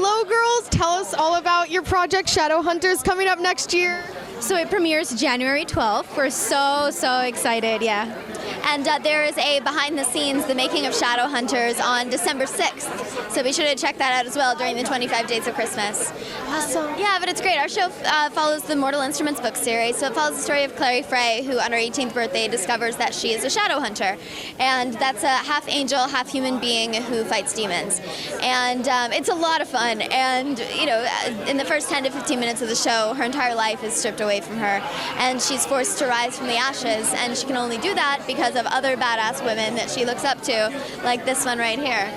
Hello, girls. Tell us all about your project, Shadowhunters, coming up next year. So it premieres January 12th. We're so excited, yeah. And there is a behind the scenes, the making of Shadowhunters on December 6th. So be sure to check that out as well during the 25 Days of Christmas. Awesome. Yeah, but it's great. Our show follows the Mortal Instruments book series. So it follows the story of Clary Frey, who on her 18th birthday discovers that she is a Shadowhunter. And that's a half angel, half human being who fights demons. And it's a lot of fun. And, you know, in the first 10 to 15 minutes of the show, her entire life is stripped away from her. And she's forced to rise from the ashes. And she can only do that because of other badass women that she looks up to, like this one right here.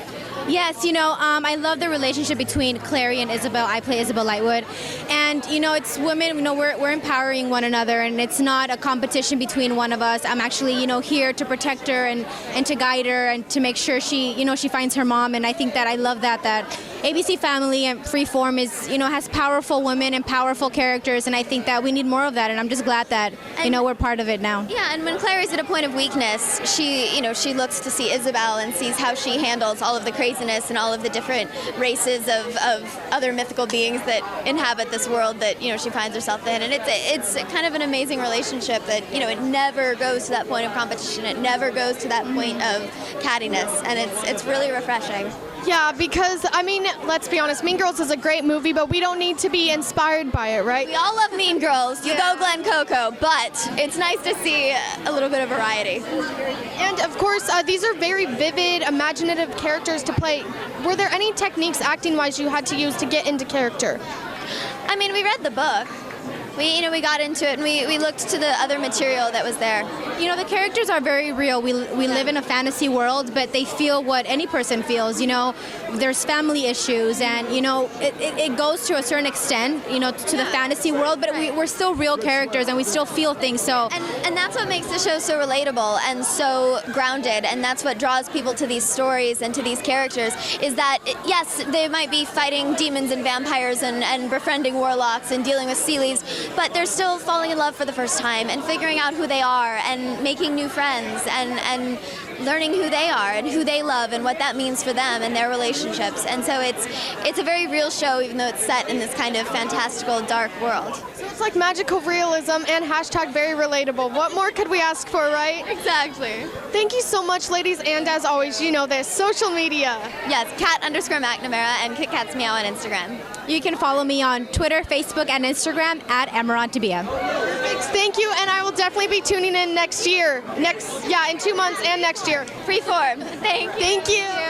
Yes, you know, I love the relationship between Clary and Isabel. I play Isabel Lightwood. And, you know, it's women, you know, we're empowering one another, and it's not a competition between one of us. I'm actually, you know, here to protect her and to guide her and to make sure she, you know, she finds her mom. And I think that I love that ABC Family and Freeform is, you know, has powerful women and powerful characters, and I think that we need more of that, and I'm just glad that, you know, we're part of it now. Yeah, and when Clary's at a point of weakness, she, you know, she looks to see Isabel and sees how she handles all of the craziness and all of the different races of other mythical beings that inhabit this world that, you know, she finds herself in, and it's kind of an amazing relationship that, you know, it never goes to that point of competition, it never goes to that point of cattiness, and it's really refreshing. Yeah, because, I mean, let's be honest, Mean Girls is a great movie, but we don't need to be inspired by it, right? We all love Mean Girls. You go Glen Coco, but it's nice to see a little bit of variety. And, of course, these are very vivid, imaginative characters to play. Were there any techniques, acting-wise, you had to use to get into character? I mean, we read the book. We got into it, and we looked to the other material that was there. You know, the characters are very real. We live in a fantasy world, but they feel what any person feels. You know, there's family issues, and, you know, it goes to a certain extent, you know, to the fantasy world, but we're still real characters, and we still feel things. So and that's what makes the show so relatable and so grounded, and that's what draws people to these stories and to these characters, is that, yes, they might be fighting demons and vampires and befriending warlocks and dealing with sea leaves, but they're still falling in love for the first time and figuring out who they are and making new friends and learning who they are and who they love and what that means for them and their relationships. And so it's a very real show, even though it's set in this kind of fantastical, dark world. So it's like magical realism and hashtag very relatable. What more could we ask for, right? Exactly. Thank you so much, ladies, and as always, you know this, social media. Yes, cat_McNamara and KitKats Meow on Instagram. you can follow me on Twitter, Facebook, and Instagram at Emeraude Toubia. Perfect. Thank you, and I will definitely be tuning in next year. In 2 months and next year. Freeform. Thank you. Thank you.